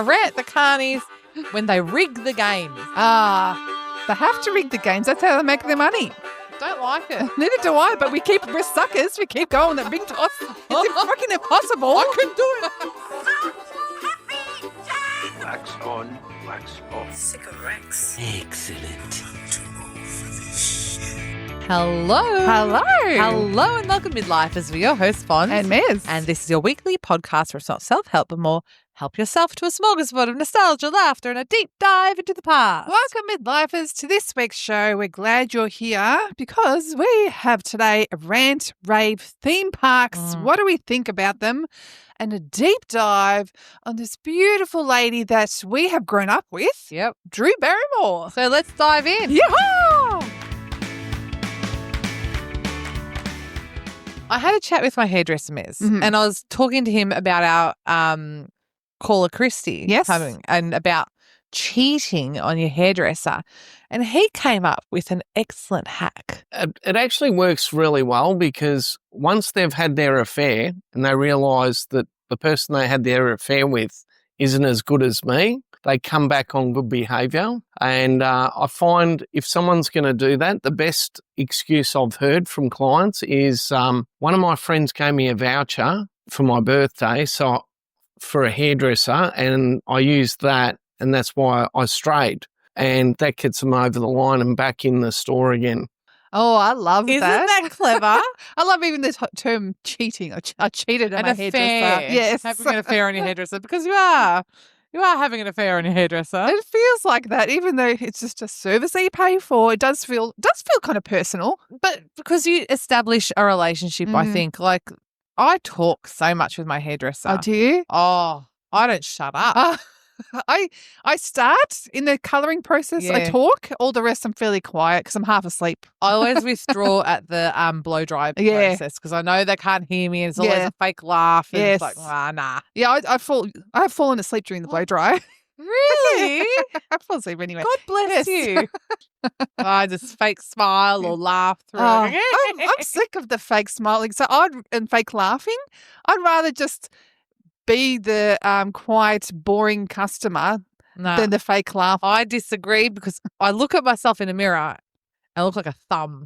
I rant the carnies when they rig the games. They have to rig the games. That's how they make their money. Don't like it. Neither do I, but we're suckers. We keep going that big toss. It's fucking impossible. I can do it. Wax on, wax off. Cigarettes. Excellent. Hello. Hello and welcome Midlifers. We're your hosts, Fonz. And Miz. And this is your weekly podcast where it's not self-help, but more help yourself to a smorgasbord of nostalgia, laughter, and a deep dive into the past. Welcome, Midlifers, to this week's show. We're glad you're here because we have today a rant, rave, theme parks. What do we think about them? And a deep dive on this beautiful lady that we have grown up with. Yep. Drew Barrymore. So let's dive in. Yeehaw! I had a chat with my hairdresser, Miz, and I was talking to him about our caller, Christy, Yes. and about cheating on your hairdresser. And he came up with an excellent hack. It actually works really well because once they've had their affair and they realise that the person they had their affair with isn't as good as me, they come back on good behaviour. And I find if someone's going to do that, the best excuse I've heard from clients is one of my friends gave me a voucher for my birthday for a hairdresser, and I used that, and that's why I strayed. And that gets them over the line and back in the store again. Oh, I love Isn't that. that clever? I love even the term cheating. I cheated on An my affair. hairdresser. Yes. Having an affair on your hairdresser because you are having an affair on your hairdresser. It feels like that, even though it's just a service that you pay for. It does feel kind of personal. But because you establish a relationship, I think, like I talk so much with my hairdresser. Oh, do you? Oh, I don't shut up. I start in the colouring process. I Yeah. talk. All the rest, I'm fairly quiet because I'm half asleep. I always withdraw at the blow dry Yeah. process because I know they can't hear me and it's always Yeah. a fake laugh. And Yes. it's like, nah. Yeah, I have fallen asleep during the blow dry. Really? I fall asleep anyway. God bless Yes. you. I just fake smile or laugh through Oh, it. I'm sick of the fake smiling. And fake laughing. I'd rather just be the quiet, boring customer No, than the fake laugh. I disagree because I look at myself in a mirror and I look like a thumb.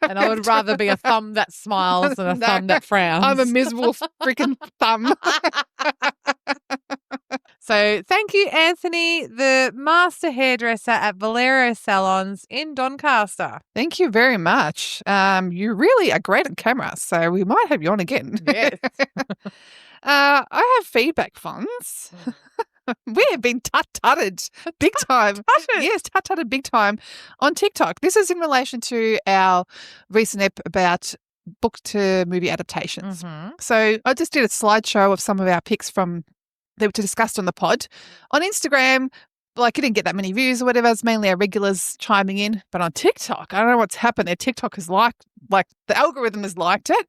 And I would rather be a thumb that smiles than a No, thumb that frowns. I'm a miserable freaking thumb. So thank you, Anthony, the master hairdresser at Valero Salons in Doncaster. Thank you very much. You really are great at camera, so we might have you on again. Yes. I have feedback, Fonz. We have been tut-tutted big time. Tut-tutted? Yes, tut-tutted big time on TikTok. This is in relation to our recent ep about book to movie adaptations. So I just did a slideshow of some of our picks from that were discussed on the pod. On Instagram, like it didn't get that many views or whatever. It's mainly our regulars chiming in. But on TikTok, I don't know what's happened. Their TikTok has liked the algorithm has liked it.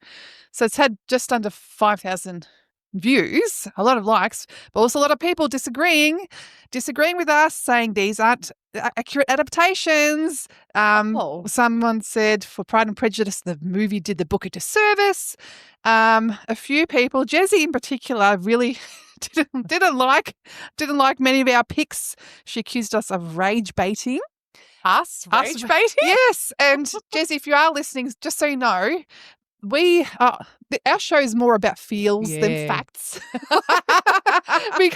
So it's had just under 5,000 views, a lot of likes, but also a lot of people disagreeing with us, saying these aren't accurate adaptations. Someone said for Pride and Prejudice, the movie did the book a disservice. A few people, Jezzy in particular, really didn't like many of our picks. She accused us of rage baiting. Us rage baiting? Yes, and Jezzy, if you are listening, just so you know, our show is more about feels than facts. We're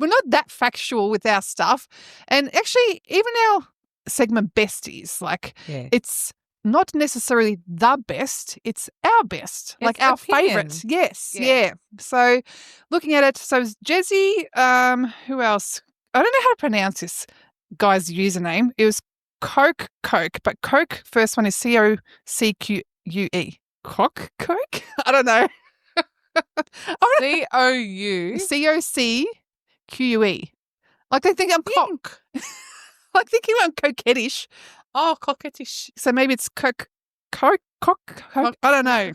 not that factual with our stuff. And actually, even our segment besties, it's not necessarily the best, it's our best, It's our opinion. favourite. Yes, Yeah. yeah. So looking at it, so Jezzy, who else? I don't know how to pronounce this guy's username. It was Coke, but Coke, first one is COCQUE. Coke? I don't know. COU. COCQUE. Like they think I'm cock. Like thinking I'm coquettish. Oh, coquettish. So maybe it's cock. I don't know.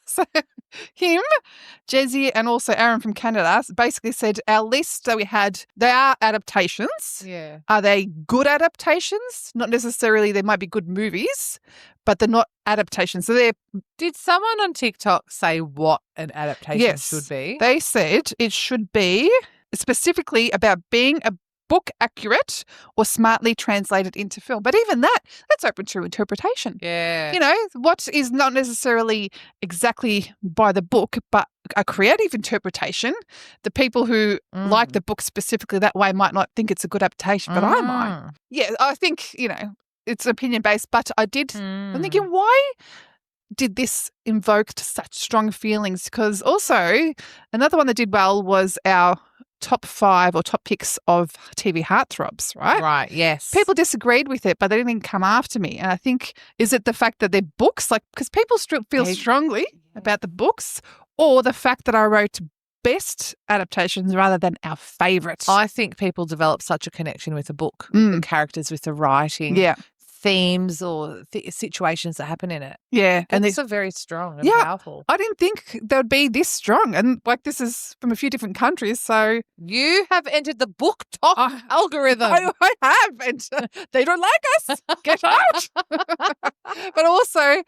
So him, Jezzy, and also Aaron from Canada basically said our list that we had, they are adaptations. Yeah. Are they good adaptations? Not necessarily. They might be good movies, but they're not adaptations. So they're Did someone on TikTok say what an adaptation Yes. should be? They said it should be specifically about being a book accurate or smartly translated into film. But even that's open to interpretation. Yeah. You know, what is not necessarily exactly by the book, but a creative interpretation. The people who like the book specifically that way might not think it's a good adaptation, but I might. Yeah, I think, it's opinion based, but I'm thinking, why did this invoke such strong feelings? Because also another one that did well was our top 5 or top picks of TV heartthrobs, right? Right, yes. People disagreed with it, but they didn't come after me. And I think, is it the fact that they're books? Like, because people still feel strongly about the books, or the fact that I wrote best adaptations rather than our favourites? I think people develop such a connection with the book, with the characters, with the writing, themes or situations that happen in it. Yeah. And it's very strong and powerful. I didn't think they would be this strong. And this is from a few different countries. So you have entered the book top algorithm. I have. And they don't like us. Get out. But also,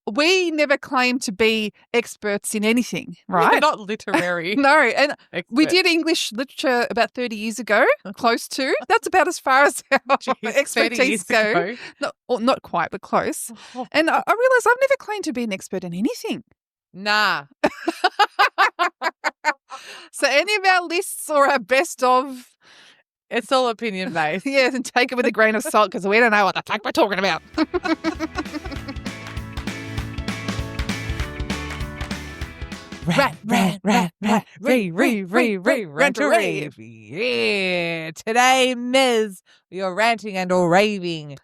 we never claim to be experts in anything, right? We're not literary. No. And we experts. did English literature about 30 years ago, close to. That's about as far as our expertise go. Not quite, but close. And I realised I've never claimed to be an expert in anything. Nah. So any of our lists or our best of, it's all opinion based. yeah, and take it with a grain of salt because we don't know what the fuck we're talking about. Rant, rave. Yeah. Today, Ms., we are ranting and or raving.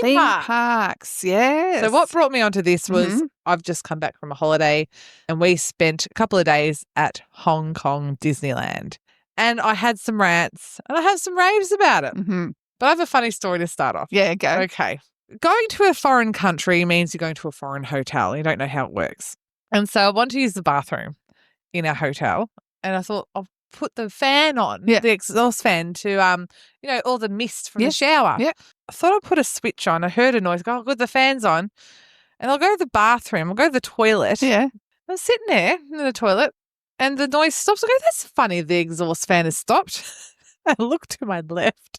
Theme park. Parks, yes. So what brought me onto this was I've just come back from a holiday and we spent a couple of days at Hong Kong Disneyland. And I had some rants and I have some raves about it. Mm-hmm. But I have a funny story to start off. Yeah, go. Okay. Going to a foreign country means you're going to a foreign hotel. You don't know how it works. And so I wanted to use the bathroom in our hotel. And I thought I'll put the fan on, the exhaust fan to, all the mist from the shower. Yeah. I thought I'd put a switch on. I heard a noise. Go, oh, good, the fan's on. And I'll go to the bathroom. I'll go to the toilet. Yeah. I'm sitting there in the toilet and the noise stops. I go, that's funny. The exhaust fan has stopped. I look to my left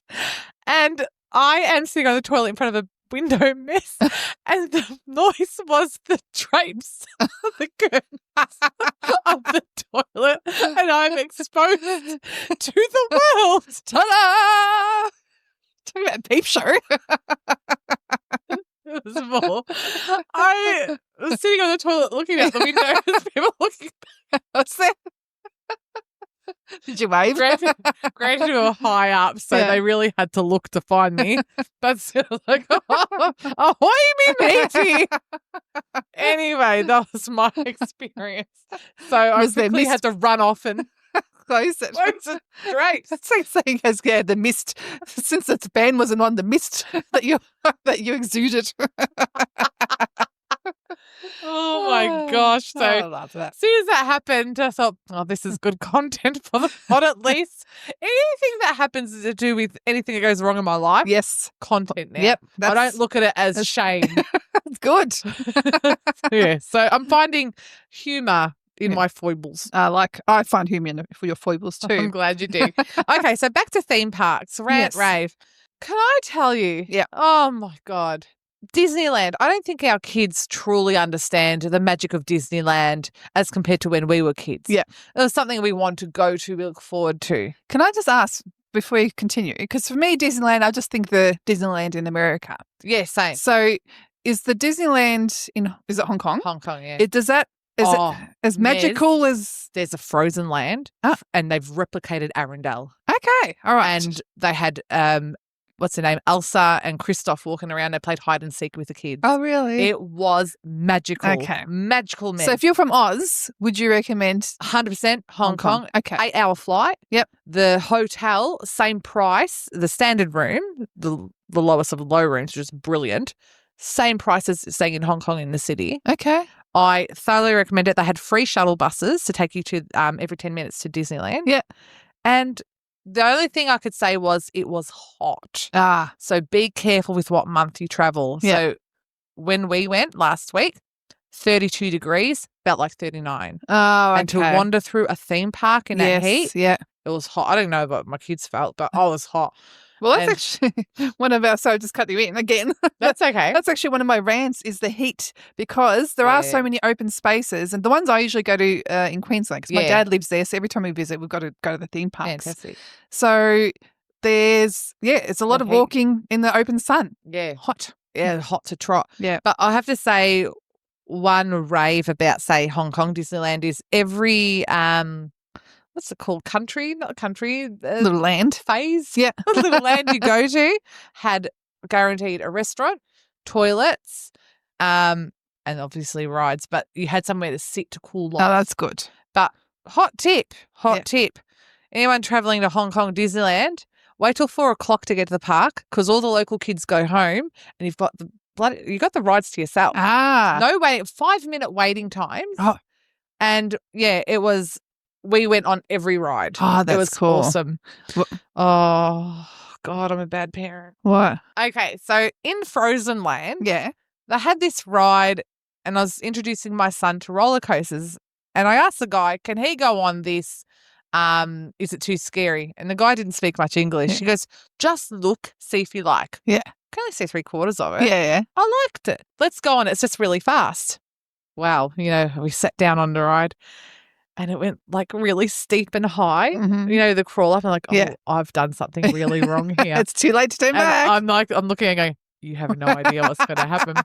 and I am sitting on the toilet in front of a window mess and the noise was the drapes of the curtains of the toilet and I'm exposed to the world. Ta-da! Talking about a peep show. It was more. I was sitting on the toilet looking out the window as people looking. What's that? Did you wave? Granted, we were high up, so they really had to look to find me. But still, like, oh, why you mean me? Anyway, that was my experience. So I quickly had to run off and close it. Great. That's like saying, the mist. Since the fan wasn't on, the mist that you exuded. Oh my gosh. So I love that. As soon as that happened, I thought, oh, this is good content for the pod at least. Anything that happens to do with anything that goes wrong in my life, yes, content now. Yep. I don't look at it as shame. It's good. Yeah. So I'm finding humour in my foibles. I find humour for your foibles too. I'm glad you do. Okay, so back to theme parks. Rant, rave. Can I tell you? Yeah. Oh my God. Disneyland. I don't think our kids truly understand the magic of Disneyland as compared to when we were kids. Yeah. It was something we want to go to, we look forward to. Can I just ask before you continue? Because for me, Disneyland, I just think the Disneyland in America. Yeah, same. So is the Disneyland is it Hong Kong? Hong Kong, yeah. Is it as magical as... There's a frozen land and they've replicated Arendelle. Okay. All right. And they had... what's her name? Elsa and Kristoff walking around. They played hide and seek with the kids. Oh, really? It was magical. Okay. Magical, man. So if you're from Oz, would you recommend 100% Hong Kong? Okay. 8-hour flight. Yep. The hotel, same price. The standard room, the lowest of the low rooms, just brilliant. Same price as staying in Hong Kong in the city. Okay. I thoroughly recommend it. They had free shuttle buses to take you to every 10 minutes to Disneyland. Yeah. And the only thing I could say was it was hot. Ah. So be careful with what month you travel. Yeah. So when we went last week, 32 degrees, felt like 39. Oh, okay. And to wander through a theme park in that heat, Yeah. it was hot. I don't know what my kids felt, but I was hot. Well, that's actually one of our, so I just cut you in again. That's okay. That's actually one of my rants is the heat, because there are so many open spaces, and the ones I usually go to in Queensland, because my dad lives there, so every time we visit, we've got to go to the theme parks. Fantastic. So it's a lot of walking in the open sun. Yeah. Hot. Yeah, hot to trot. Yeah. But I have to say one rave about, say, Hong Kong Disneyland is every what's it called? Country, not country. Little land. Phase. Yeah. Little land you go to had guaranteed a restaurant, toilets, and obviously rides, but you had somewhere to sit to cool off. Oh, that's good. But hot tip. Anyone traveling to Hong Kong Disneyland, wait till 4 o'clock to get to the park, because all the local kids go home and you've got the rides to yourself. Ah. No wait, 5-minute waiting times. Oh. And we went on every ride. Oh, that's it was cool. awesome. What? Oh, God, I'm a bad parent. What? Okay, so in Frozen Land, Yeah. they had this ride, and I was introducing my son to roller coasters, and I asked the guy, can he go on this? Is it too scary? And the guy didn't speak much English. Yeah. He goes, just look, see if you like. Yeah. I can only see 3/4 of it. Yeah. I liked it. Let's go on. It's just really fast. Wow. We sat down on the ride and it went like really steep and high. Mhm. The crawl up. I'm like, oh, Yeah. I've done something really wrong here. It's too late to turn And back. I'm looking and going, you have no idea what's going to happen.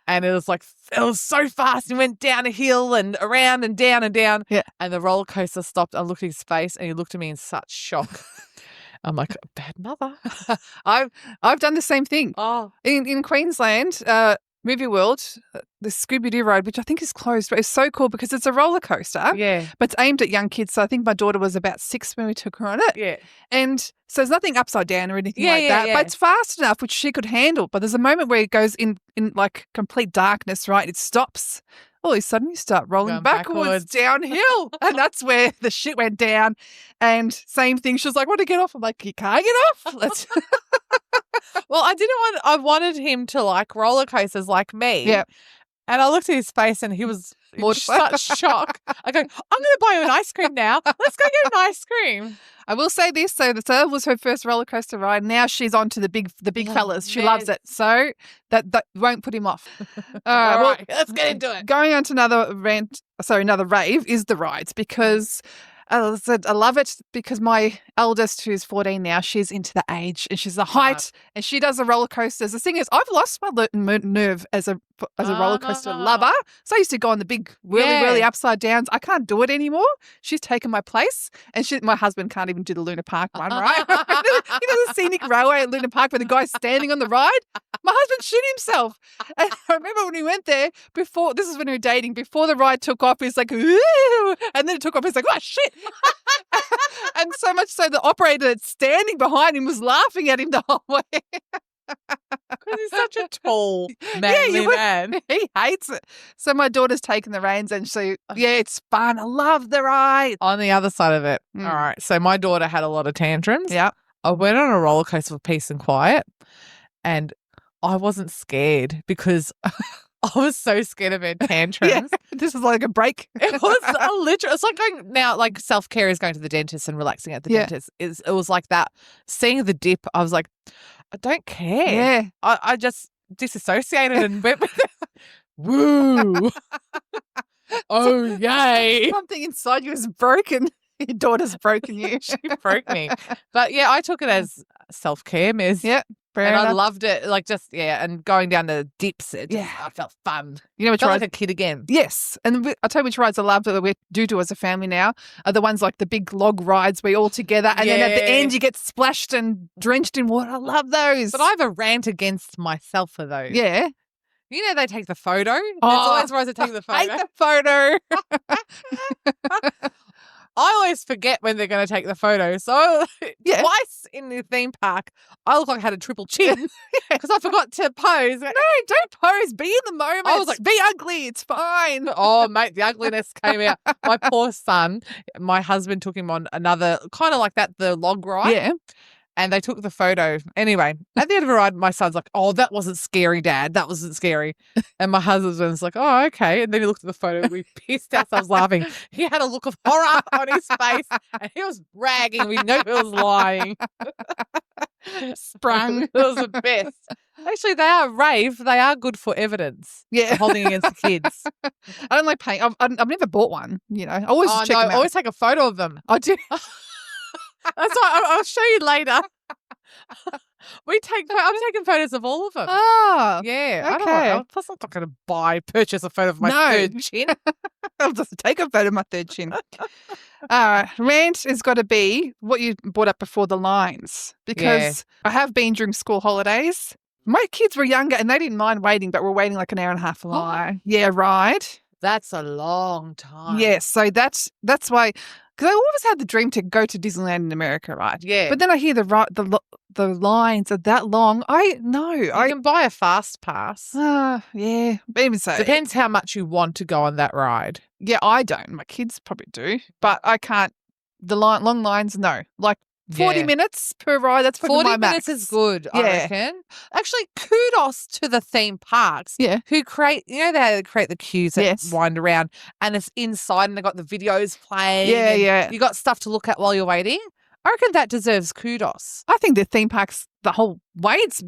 And it was so fast. He went down a hill and around and down and down. Yeah. And the roller coaster stopped. I looked at his face and he looked at me in such shock. I'm like, bad mother. I've done the same thing. Oh. In Queensland, Movie World, the Scooby-Doo ride, which I think is closed, but it's so cool because it's a roller coaster. Yeah. But it's aimed at young kids. So I think my daughter was about 6 when we took her on it. Yeah. And so there's nothing upside down or anything Yeah, like yeah, that. yeah. But it's fast enough, which she could handle. But there's a moment where it goes in like complete darkness, right? It stops. All of a sudden you start rolling Going backwards downhill. And that's where the shit went down. And same thing. She was like, want to get off? I'm like, you can't get off. Let's Well, I wanted him to like roller coasters like me. Yeah. And I looked at his face and he was in Mortified. such shock. I go, I'm going to buy you an ice cream now. Let's go get an ice cream. I will say this, so that was her first roller coaster ride. Now she's on to the big fellas. She loves it. So that won't put him off. All well, right, let's get into it. Going on to another rave is the rides, because I love it because my eldest, who's 14 now, she's into the age and she's the height and she does the roller coasters. The thing is, I've lost my nerve as a roller coaster lover. So I used to go on the big, really upside downs. I can't do it anymore. She's taken my place, and my husband can't even do the Luna Park one, right? The scenic railway at Luna Park where the guy's standing on the ride. My husband shit himself. And I remember when we went there before, this is when we were dating, before the ride took off, he's like, ooh, and then it took off, he's like, oh, shit. And so much so the operator that's standing behind him was laughing at him the whole way. Because he's such a tall, manly man. He hates it. So my daughter's taken the reins, and it's fun. I love the ride. On the other side of it, Mm. all right, so my daughter had a lot of tantrums. Yeah. I went on a roller coaster for peace and quiet, and I wasn't scared because I was so scared of her tantrums. Yeah. This was like a break. It was a literal. It's like going now. Like self-care is going to the dentist and relaxing at the dentist. It was like that. Seeing the dip, I was like, I don't care. Yeah. I just disassociated and went with it. Woo! Oh yay! Something inside you is broken. Your daughter's broken you. She broke me. But yeah, I took it as self-care, Miz. Yeah. And I loved it. Like and going down the dips, I felt fun. You know which Felt rides? like a kid again. Yes. And I'll tell you which rides I love that we do as a family now are the ones like the big log rides where you're all together and then at the end you get splashed and drenched in water. I love those. But I have a rant against myself for those. Yeah. You know they take the photo. There's Oh, always rides that take the photo. I hate the photo. I always forget when they're going to take the photo. So Yeah. twice in the theme park, I look like I had a triple chin because I forgot to pose. No, don't pose. Be in the moment. I was like, be ugly. It's fine. Oh, mate, the ugliness came out. My poor son, my husband took him on another, kind of like that, the log ride. Yeah. And they took the photo. Anyway, at the end of the ride, my son's like, oh, that wasn't scary, Dad. That wasn't scary. And my husband's like, oh, okay. And then he looked at the photo. We pissed ourselves laughing. He had a look of horror on his face and he was bragging. We knew he was lying. Sprung. It was the best. Actually, they are Rave. They are good for evidence. Yeah. Holding against the kids. I don't like paying. I've never bought one, I always check them out. I always take a photo of them. I do. That's why I'll show you later. I'm taking photos of all of them. Oh, Yeah. okay. Plus, I'm not going to purchase a photo of my third chin. I'll just take a photo of my third chin. Rant has got to be what you brought up before, the lines, because I have been during school holidays. My kids were younger and they didn't mind waiting, but we're waiting like an hour and a half for line. Yeah, right. That's a long time. Yes, so that's why, because I always had the dream to go to Disneyland in America, right? Yeah. But then I hear the lines are that long. I can buy a fast pass. yeah, but even so, Depends how much you want to go on that ride. yeah, I don't. My kids probably do, but I can't. The long lines, no. Like 40 minutes per ride. That's probably 40 my minutes max. is good, I Yeah. reckon. Actually, kudos to the theme parks. Yeah. Who create, they create the queues that Yes. wind around and it's inside and they've got the videos playing. Yeah, and yeah. You got stuff to look at while you're waiting. I reckon that deserves kudos. I think the theme parks, the whole way it's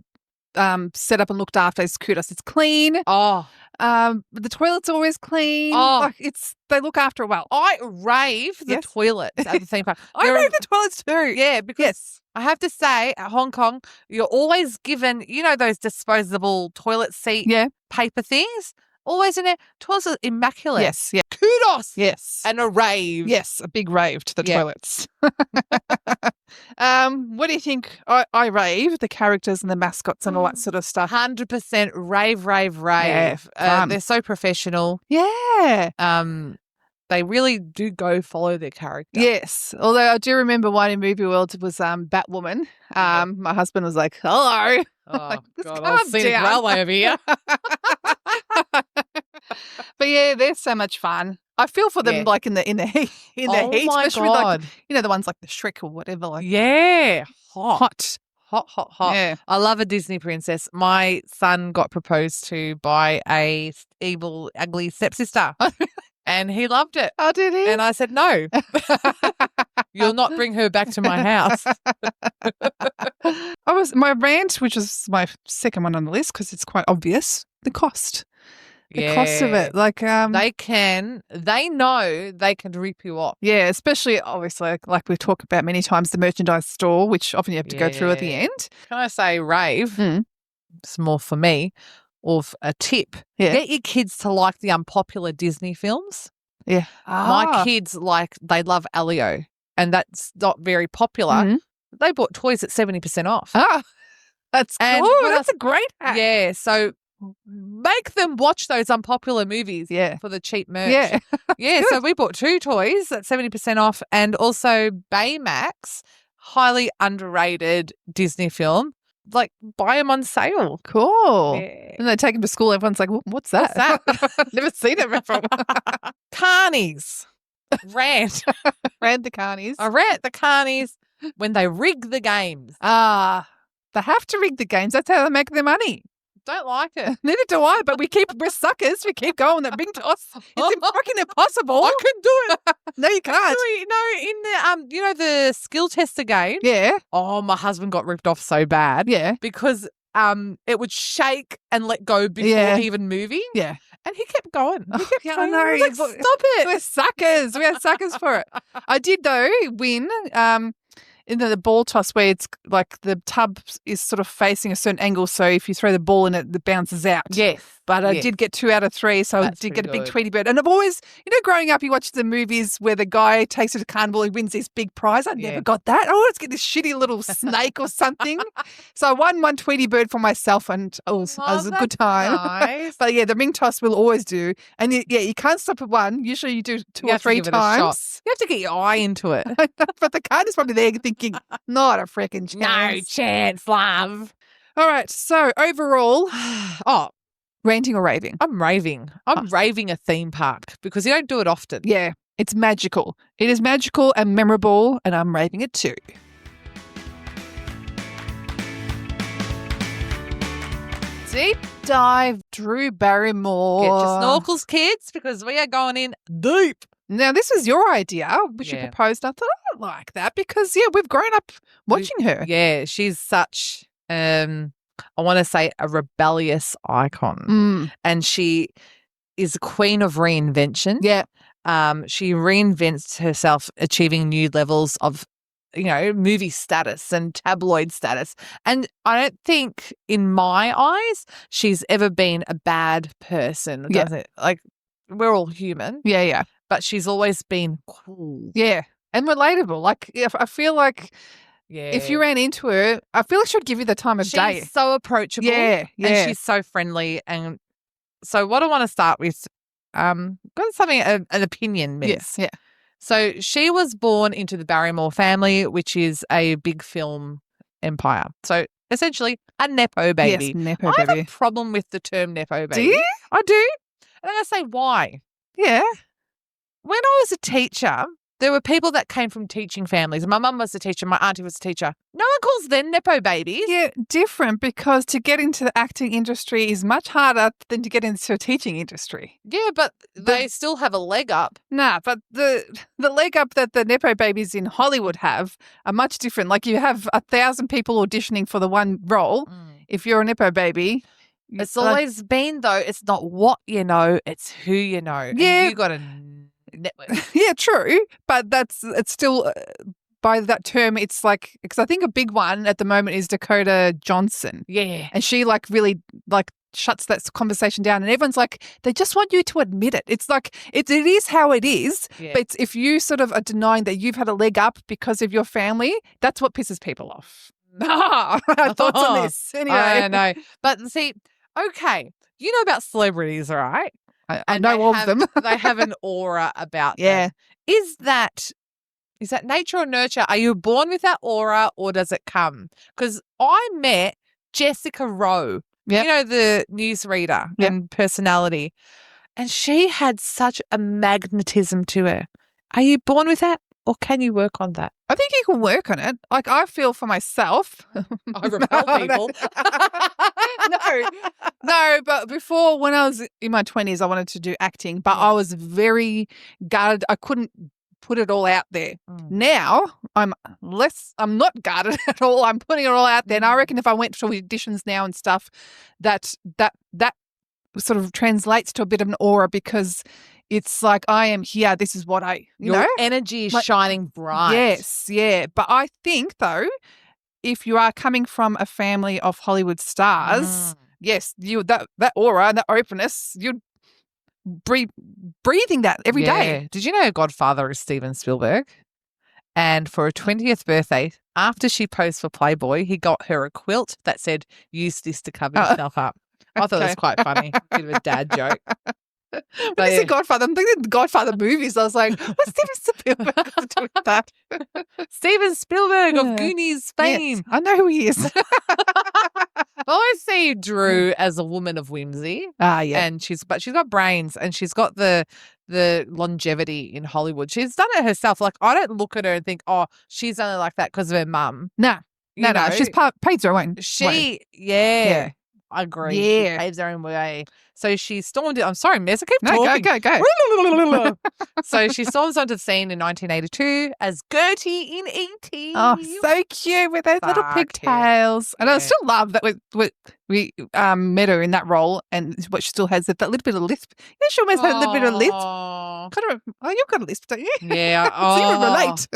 set up and looked after is kudos. It's clean. Oh, The toilet's always clean. Oh. Like they look after it well. I rave the Yes. toilets at the theme park. I There are- rave the toilets too. Yeah, because Yes. I have to say, at Hong Kong, you're always given, those disposable toilet seat Yeah. paper things? Always in there. Toilets are immaculate. Yes. Yeah. Kudos. Yes. And a rave. Yes. A big rave to the Yeah. toilets. What do you think? I rave the characters and the mascots and all that sort of stuff. 100% rave. Yeah, fun. They're so professional. Yeah. They really do go follow their character. Yes. Although I do remember one in Movie World, it was Batwoman. My husband was like, hello. Oh, Just God, calm I've seen it down. railway over here. But yeah, they're so much fun. I feel for them Yeah. like in the heat, Oh my especially like God. the ones like the Shrek or whatever, like Yeah. hot. Hot. Yeah. I love a Disney princess. My son got proposed to by a evil, ugly stepsister. And he loved it. Oh, did he? And I said, no, you'll not bring her back to my house. My rant, which was my second one on the list because it's quite obvious, the cost. The cost of it. Like They know they can rip you off. yeah, especially obviously like we've talked about many times, the merchandise store, which often you have to go through at the Yeah. end. Can I say, Rave, Mm. it's more for me, of a tip. Yeah. Get your kids to like the unpopular Disney films. Yeah. My kids, they love Elio, and that's not very popular. Mhm. They bought toys at 70% off. That's And cool. when That's a great hack. Yeah, so make them watch those unpopular movies Yeah. for the cheap merch. Yeah. Yeah, so we bought 2 toys at 70% off, and also Baymax, highly underrated Disney film. Like, buy them on sale. Cool. Yeah. And they take them to school. Everyone's like, what's that? What's that? Never seen it before. Carnies. Rant. Rant the carnies. I rant the carnies when they rig the games. They have to rig the games. That's how they make their money. Don't like it. Neither do I, but we're suckers. We keep going that big toss. It's fucking impossible. I can do it. No, you can't. Actually, in the skill tester game. Yeah. Oh, my husband got ripped off so bad. Yeah. Because it would shake and let go before Yeah. even moving. Yeah. And he kept going. He kept yeah, I going. know. I was like, But- stop it. We're suckers. We are suckers for it. I did, though, win in the ball toss where it's like the tub is sort of facing a certain angle. So if you throw the ball in it bounces out. Yes. but I Yeah. did get 2 out of 3, so I That's did get a pretty big good. Tweety bird. And I've always, growing up, you watch the movies where the guy takes it to carnival, he wins this big prize. I never Yeah. got that. I always get this shitty little snake or something. So I won one Tweety bird for myself, and it was a good time. Nice. But yeah, the ring toss we'll always do. And you can't stop at one. Usually you do 2 You or have to 3 give it a shot. times. You have to get your eye into it. But the card is probably there thinking, not a freaking chance. No chance, love. All right. So overall, Oh, ranting or raving? I'm raving. I'm raving a theme park because you don't do it often. Yeah, it's magical. It is magical and memorable, and I'm raving it too. Deep dive Drew Barrymore. Get your snorkels, kids, because we are going in deep. Now, this was your idea, which you Yeah. proposed. I thought I like that because, we've grown up watching her. Yeah, she's such, I want to say, a rebellious icon. Mm, And she is a queen of reinvention. yeah. She reinvents herself, achieving new levels of, movie status and tabloid status. And I don't think, in my eyes, she's ever been a bad person. Yeah. Doesn't like we're all human, Yeah, yeah. but she's always been cool. Yeah. And relatable. Like, I feel like Yeah, if you ran into her, I feel like she'd give you the time of she's day. so approachable. Yeah, yeah. And she's so friendly. And so, what I want to start with, got something, an opinion, Miss. Yes, yeah. So she was born into the Barrymore family, which is a big film empire. So essentially a Nepo baby. Yes, Nepo I have baby. a problem with the term Nepo baby. Do you? I do. And I'm going to say why. Yeah. When I was a teacher, there were people that came from teaching families. My mum was a teacher. My auntie was a teacher. No one calls them Nepo babies. Yeah, different because to get into the acting industry is much harder than to get into a teaching industry. Yeah, but they still have a leg up. Nah, but the leg up that the Nepo babies in Hollywood have are much different. Like you have 1,000 people auditioning for the one role. If you're a Nepo baby, It's always been, though, it's not what you know, it's who you know. And Yeah. you got a network. yeah, true. But it's still by that term. It's like because I think a big one at the moment is Dakota Johnson, Yeah. and she really shuts that conversation down, and everyone's like, they just want you to admit it. It's like it is how it is. Yeah. But if you sort of are denying that you've had a leg up because of your family, that's what pisses people off. Thoughts on this? Anyway, I know. But see, okay, you know about celebrities, all right? I And know they of have- them. They have an aura about Yeah. them. Is that nature or nurture? Are you born with that aura or does it come? Because I met Jessica Rowe, Yep. the newsreader Yep. and personality, and she had such a magnetism to her. Are you born with that or can you work on that? I think you can work on it. Like I feel for myself. I repel people. No, but before when I was in my 20s, I wanted to do acting, but I was very guarded. I couldn't put it all out there. Now I'm not guarded at all. I'm putting it all out there. And I reckon if I went to auditions now and stuff, that sort of translates to a bit of an aura because it's like I am here. This is what Your energy is shining bright. Yes, yeah. But I think though, if you are coming from a family of Hollywood stars, yes, you that aura, that openness, you're breathing that every day. Did you know her godfather is Steven Spielberg? And for her 20th birthday, after she posed for Playboy, he got her a quilt that said, "Use this to cover yourself up." I thought it was Okay. quite funny. Bit of a dad joke. When you say Godfather, I'm thinking the Godfather movies. I was like, what's Steven Spielberg got to do with that? Steven Spielberg Yeah. of Goonies Yes, fame. I know who he is. I see Drew as a woman of whimsy. Ah, yeah. And she's got brains and she's got the longevity in Hollywood. She's done it herself. Like I don't look at her and think, oh, she's only like that because of her mum. No, You know, she's paid her own. way. Yeah. I agree. Yeah. She paves her own way. So she stormed it. I'm sorry, Miss. I keep No, talking. go. So she storms onto the scene in 1982 as Gertie in E.T. Oh, so cute with those little So pigtails. And I Yeah. still love that we met her in that role and what she still has that little bit of lisp. You know, she almost had a little bit of lisp. Aw. Kind of, you've got a lisp, don't you? Yeah. So you would Oh. relate.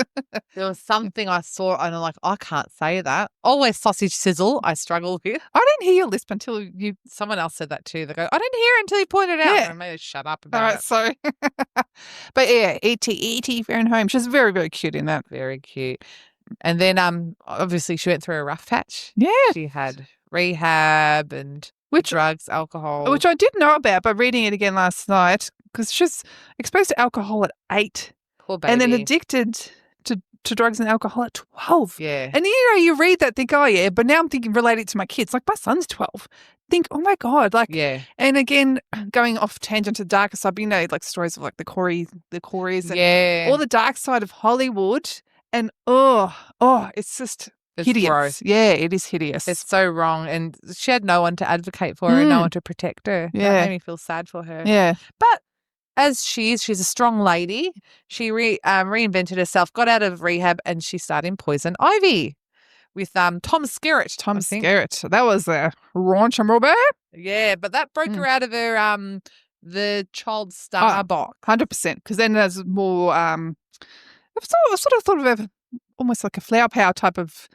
There was something I saw and I'm like, I can't say that. Always sausage sizzle. I struggle with. I didn't hear your lisp until you. Someone else said that too. They go, I don't didn't hear it until you pointed it out. Yeah. I made her shut up All about right, it. so, but yeah, E.T. Fair and Home. She's very, very cute in that. Very cute. And then obviously she went through a rough patch. Yeah. She had rehab and drugs, alcohol. Which I did know about by reading it again last night because she's exposed to alcohol at 8 Poor baby. and then addicted to drugs and alcohol at 12. Yeah. And you read that, think, oh yeah, but now I'm thinking relate it to my kids. Like my son's 12. Think, oh my God, like, Yeah. and again, going off tangent to the darker side, like stories of like the Corys and Yeah. all the dark side of Hollywood. And it's just It's hideous. gross. Yeah, it is hideous. It's so wrong. And she had no one to advocate for her and no one to protect her. Yeah. That made me feel sad for her. yeah. But as she's a strong lady, she reinvented herself, got out of rehab, and she starred in Poison Ivy with Tom Skerritt. Tom I think. Skerritt. That was a raunch and robber. Yeah, but that broke her out of her the child star box. 100%. Because then there's more. I sort of thought of her almost like a flower power type of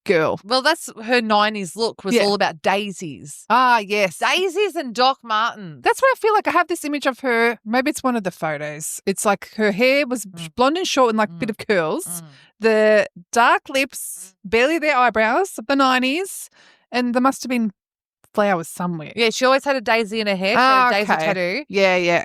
girl. Well, that's her 90s look was Yeah. all about daisies. Ah, yes. Daisies and Doc Martens. That's what I feel like. I have this image of her. Maybe it's one of the photos. It's like her hair was blonde and short and like a bit of curls. The dark lips, barely their eyebrows, the 90s. And there must have been flowers somewhere. Yeah, she always had a daisy in her hair. She had a daisy tattoo. Yeah, yeah.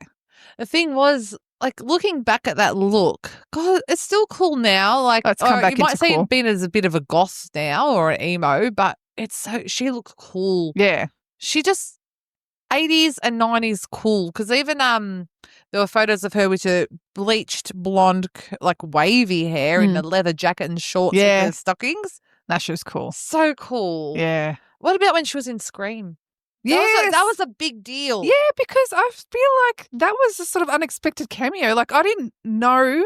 The thing was, like, looking back at that look, God, it's still cool now. Like, Oh, it's come back you might into see cool. it being as a bit of a goth now or an emo, but she looks cool. Yeah. She just 80s and 90s cool, because even there were photos of her with her bleached blonde, like wavy hair in a leather jacket and shorts Yeah. with her stockings. That she was cool. So cool. Yeah. What about when she was in Scream? That was a big deal. Yeah, because I feel like that was a sort of unexpected cameo. Like, I didn't know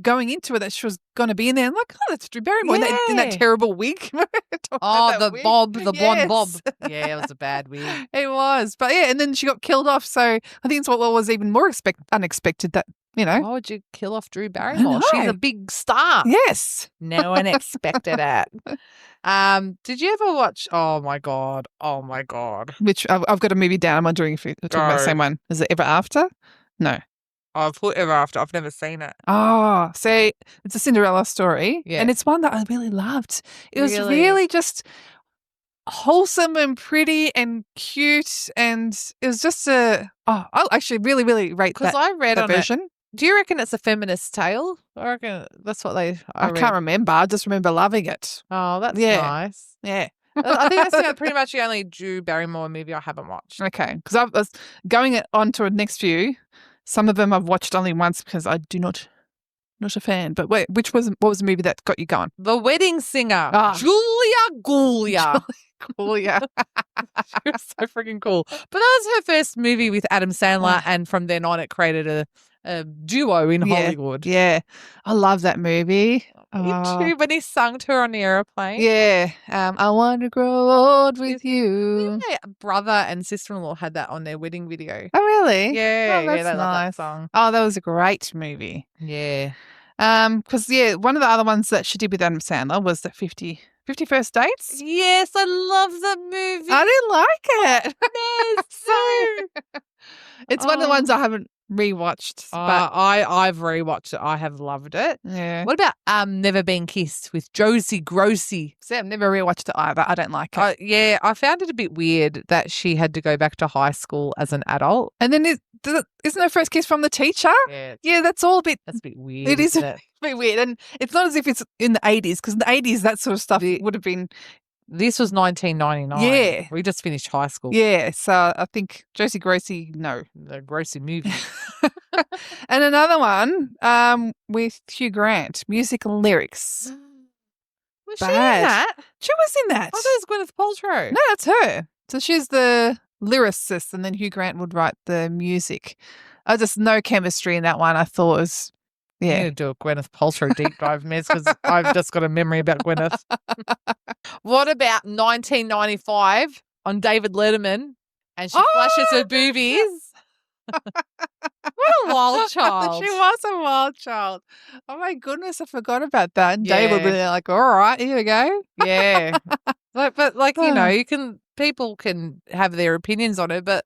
going into it that she was going to be in there. I'm like, oh, that's Drew Barrymore in that terrible wig. The blonde bob. Yes. Yeah, it was a bad wig. It was. But yeah, and then she got killed off. So I think it's what was even more unexpected that, Why would you kill off Drew Barrymore? She's know. a big star. Yes. No one expected it. Did you ever watch? Oh my god! Which I've got a movie down. I'm wondering if you're talking about the same one. Is it Ever After? No. I've put Ever After. I've never seen it. Oh, see, it's a Cinderella story. Yeah. And it's one that I really loved. It was Really? really just wholesome and pretty and cute. And it was just I actually really, really rate Because that, I read that on it. version. Do you reckon it's a feminist tale? I reckon that's what I read. can't remember. I just remember loving it. Oh, that's Yeah. nice. Yeah. I think that's pretty much the only Drew Barrymore movie I haven't watched. Okay. Because I was going on to a next few. Some of them I've watched only once because I do not a fan. But wait, what was the movie that got you going? The Wedding Singer. Ah. Julia Goulia. Cool, yeah. She was so freaking cool. But that was her first movie with Adam Sandler, and from then on it created a duo in Hollywood. Yeah. I love that movie. Me too, when he sung to her on the aeroplane. Yeah. I want to grow old with you. My brother and sister-in-law had that on their wedding video. Oh, really? Yeah, Oh, that's they love that nice. song. Oh, that was a great movie. Yeah. Because, one of the other ones that she did with Adam Sandler was the 51st Dates. Yes, I love that movie. I didn't like it. Yes, It's one of the ones I haven't rewatched. But I've rewatched it. I have loved it. yeah. What about Never Been Kissed with Josie Grossi? See, I've never rewatched it either. I don't like it. Yeah, I found it a bit weird that she had to go back to high school as an adult. And then isn't her first kiss from the teacher? Yeah, that's all a bit. that's a bit weird. It is isn't a it? bit weird. And it's not as if it's in the 80s, because in the 80s, that sort of stuff would have been. This was 1999. Yeah. We just finished high school. Yeah. So I think Josie Grossi, no. The Grossi movie. And another one with Hugh Grant, music and lyrics. Was she in Bad. that? She was in that. I thought it was Gwyneth Paltrow. No, that's her. So she's the lyricist, and then Hugh Grant would write the music. Just no chemistry in that one. I thought it was, I'm yeah. going to do a Gwyneth Paltrow deep dive, Miz, because I've just got a memory about Gwyneth. What about 1995 on David Letterman, and she flashes her boobies? What a wild child. She was a wild child. Oh my goodness, I forgot about that. And David would be like, all right, here we go. Yeah. But you know, people can have their opinions on it, but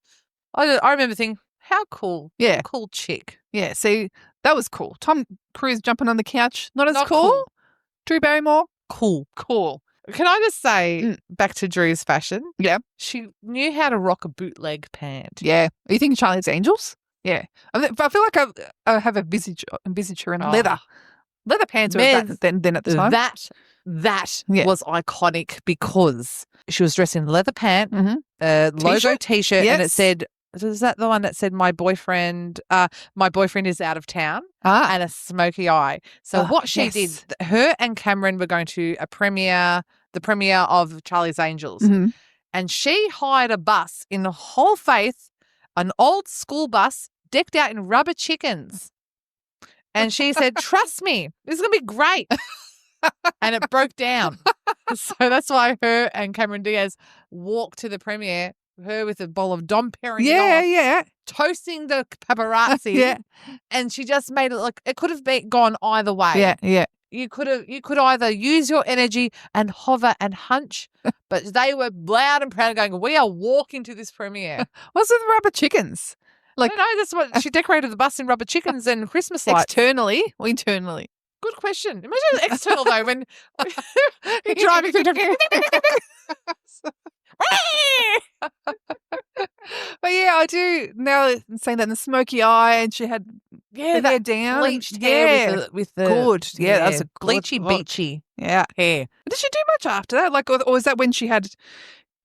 I remember thinking, how cool. Yeah. What a cool chick. Yeah, see, that was cool. Tom Cruise jumping on the couch, not as Not cool. cool. Drew Barrymore, Cool. cool. Can I just say, back to Drew's fashion? Yeah. She knew how to rock a bootleg pant. Yeah. Are you thinking Charlie's Angels? Yeah. I feel like I have a visage her in leather. Leather pants were Man, that then at the time. That Yeah. was iconic because she was dressed in leather pant, Mhm. logo T-shirt, and it Yes. said, is that the one that said my boyfriend is out of town, and a smoky eye? So what she did, her and Cameron were going to the premiere of Charlie's Angels, Mhm. and she hired a bus in whole faith, an old school bus decked out in rubber chickens. And she said, trust me, this is going to be great. And it broke down. So that's why her and Cameron Diaz walked to the premiere, her with a bowl of Dom Perignon, Yeah. toasting the paparazzi. Yeah. And she just made it look, it could have gone either way. Yeah. You could either use your energy and hover and hunch, but they were loud and proud going, we are walking to this premiere. What's with the rubber chickens? Like, No, that's what she decorated the bus in rubber chickens and Christmas lights. externally or internally? Good question. Imagine external though when You're driving through. But yeah, I do now saying that in the smoky eye, and she had her hair down, bleached hair with the good. Yeah, that's a bleachy good look. beachy Yeah. hair. Did she do much after that? Like, or was that when she had?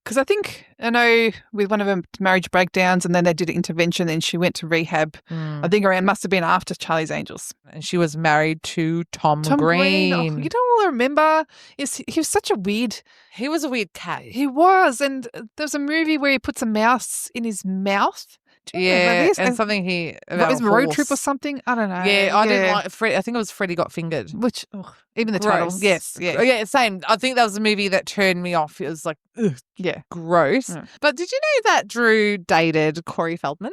Because I know with one of her marriage breakdowns, and then they did an intervention, and she went to rehab. I think must have been after Charlie's Angels. And she was married to Tom Green. Green. Oh, you know what I remember? He was such a weird. He was a weird cat. He was, and there's a movie where he puts a mouse in his mouth. Do you remember Yeah, this? and something It was a road trip or horse. something. I don't know. Yeah, I didn't like I think it was Freddie Got Fingered. Which even the title. Gross. Yes. Yeah. Yeah, same. I think that was a movie that turned me off. It was like, ugh, Yeah. gross. Mm. But did you know that Drew dated Corey Feldman?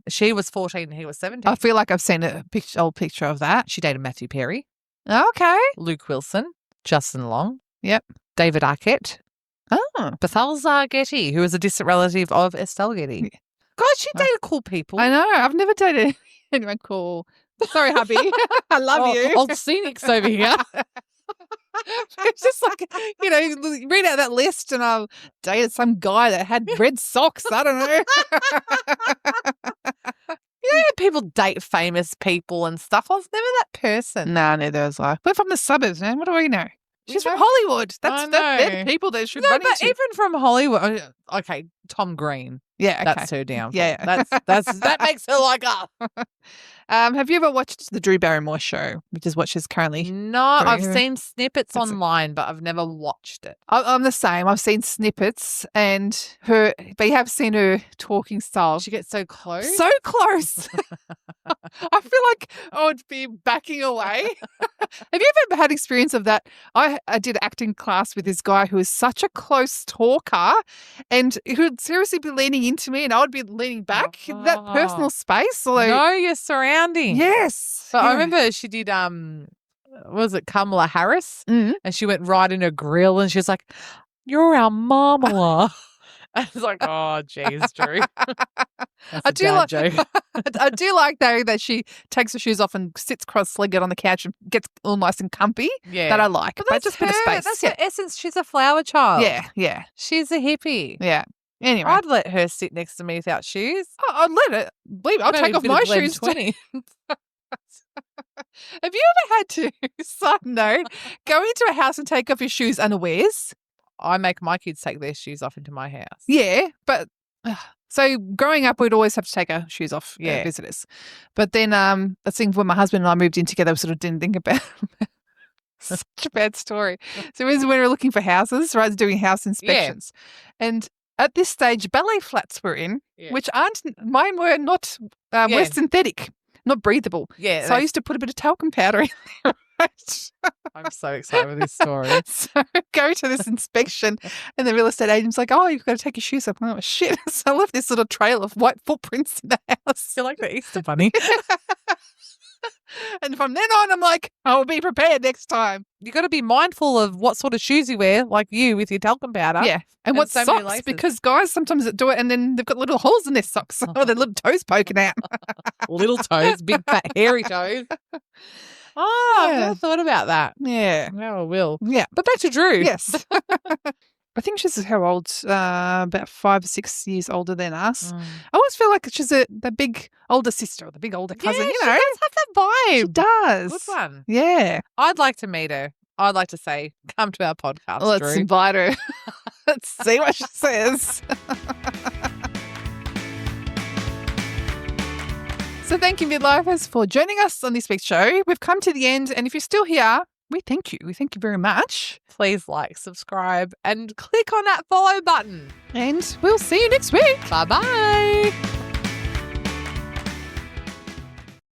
She was 14 and he was 17. I feel like I've seen a old picture of that. She dated Matthew Perry, Okay. Luke Wilson, Justin Long. Yep. David Arquette, Oh. Balthazar Getty, who was a distant relative of Estelle Getty. God, she dated cool people. I know. I've never dated anyone cool. Sorry, hubby. I love you. Old scenics over here. It's just like, you read out that list and I dated some guy that had red socks. I don't know. People date famous people and stuff. I was never that person. Nah, neither was I. We're from the suburbs, man. What do we know? She's from know. Hollywood. I They're know. the people that should No, run but into. even from Hollywood, okay, Tom Green. Yeah, okay. That's her downfall. Yeah. That makes her like us. Have you ever watched the Drew Barrymore show, which is what she's currently? No, I've Green. seen snippets That's- online, but I've never watched it. I'm the same. I've seen snippets and but you have seen her talking style. She gets so close. So close. I feel like I would be backing away. Have you ever had experience of that? I did acting class with this guy who was such a close talker and he would seriously be leaning into me and I would be leaning back. That personal space. Although, know your surroundings. yes. But Yeah. I remember she did, was it Kamala Harris? Mhm. And she went right in her grill and she was like, "You're our mama." I was like, "Oh, jeez, Drew." That's I a do dad like joke. I do like though that she takes her shoes off and sits cross-legged on the couch and gets all nice and comfy. Yeah. That I like. But But that's just a bit of her. space. That's yeah. her essence. She's a flower child. Yeah. She's a hippie. Yeah. Anyway, I'd let her sit next to me without shoes. I'd let it. Believe it. I'll Maybe take a off bit of my Glen shoes. 20. Have you ever had to, side note, go into a house and take off your shoes unawares? I make my kids take their shoes off into my house. Yeah, but so growing up, we'd always have to take our shoes off Yeah. visitors. But then I think when my husband and I moved in together, we sort of didn't think about such a bad story. So it was when we were looking for houses, right, doing house inspections. And at this stage, ballet flats were in, Yeah. which mine were not were synthetic, not breathable. Yeah. So I used to put a bit of talcum powder in there. Right? I'm so excited with this story. So go to this inspection and the real estate agent's like, "Oh, you've got to take your shoes off." Oh, shit. So I left this little trail of white footprints in the house. You're like the Easter bunny. And from then on, I'm like, I'll be prepared next time. You got to be mindful of what sort of shoes you wear, like you with your talcum powder. Yeah. And And what so many socks, laces. because guys sometimes do it and then they've got little holes in their socks or their little toes poking out. Little toes, big fat hairy toes. Oh, I've Yeah. never thought about that. Yeah. No, I will. Yeah. But back to Drew. Yes. I think she's how old? About 5 or 6 years older than us. Mm. I always feel like she's the big older sister or the big older cousin, Yeah, you she know. does have that vibe. She does. Good one. Yeah. I'd like to meet her. I'd like to say, come to our podcast, Let's Drew. invite her. Let's see what she says. So thank you, Midlifers, for joining us on this week's show. We've come to the end, and if you're still here, we thank you. We thank you very much. Please like, subscribe, and click on that follow button. And we'll see you next week. Bye-bye.